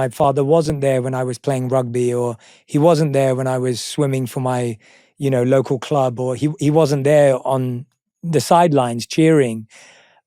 My father wasn't there when I was playing rugby, or he wasn't there when I was swimming for my, local club, or he wasn't there on the sidelines cheering.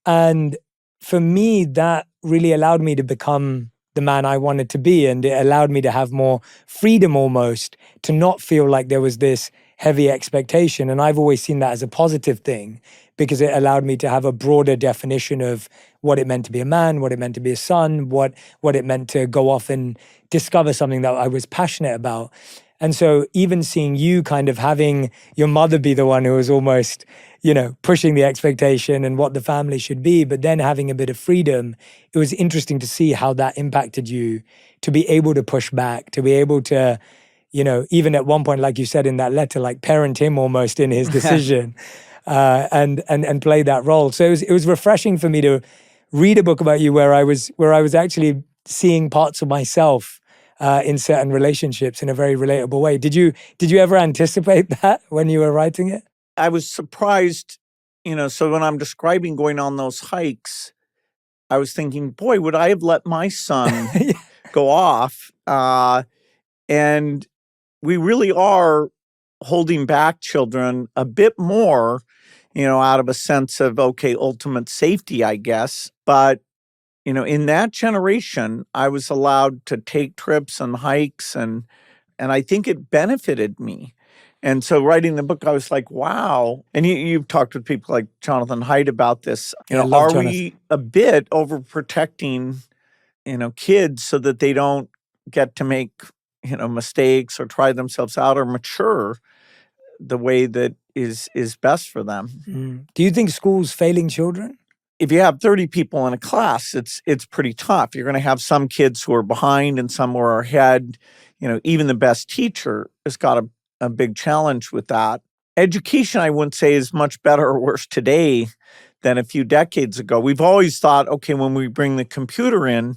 And for me, that really allowed me to become the man I wanted to be. And it allowed me to have more freedom almost, to not feel like there was this heavy expectation. And I've always seen that as a positive thing, because it allowed me to have a broader definition of what it meant to be a man, what it meant to be a son, what it meant to go off and discover something that I was passionate about. And so even seeing you kind of having your mother be the one who was almost, pushing the expectation and what the family should be, but then having a bit of freedom, it was interesting to see how that impacted you, to be able to push back, to be able to, even at one point, like you said in that letter, like parent him almost in his decision, and play that role. So it was refreshing for me to read a book about you where I was actually seeing parts of myself in certain relationships in a very relatable way. Did you ever anticipate that when you were writing it? I was surprised, so when I'm describing going on those hikes, I was thinking, boy, would I have let my son go off? And we really are holding back children a bit more, out of a sense of, okay, ultimate safety, I guess. But, in that generation, I was allowed to take trips and hikes, and I think it benefited me. And so writing the book, I was like, wow. And you've talked with people like Jonathan Haidt about this. Are we a bit overprotecting, kids so that they don't get to make, mistakes or try themselves out or mature the way that is best for them? Do you think schools failing children? If you have 30 people in a class, it's pretty tough. You're going to have some kids who are behind and some who are ahead. Even the best teacher has got a big challenge with that. Education, I wouldn't say, is much better or worse today than a few decades ago. We've always thought, okay, when we bring the computer in,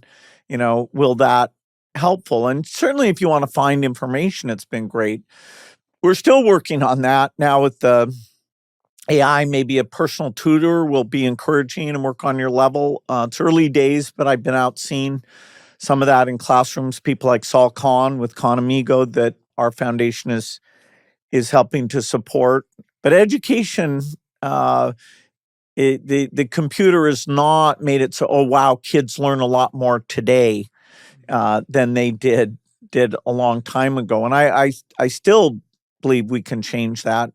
will that helpful? And certainly if you want to find information, it's been great. We're still working on that now with the AI. Maybe a personal tutor will be encouraging and work on your level. It's early days, but I've been out seeing some of that in classrooms. People like Saul Kahn with Khan Amigo that our foundation is helping to support. But education, the computer has not made it so, oh, wow, kids learn a lot more today than they did a long time ago. And I still believe we can change that.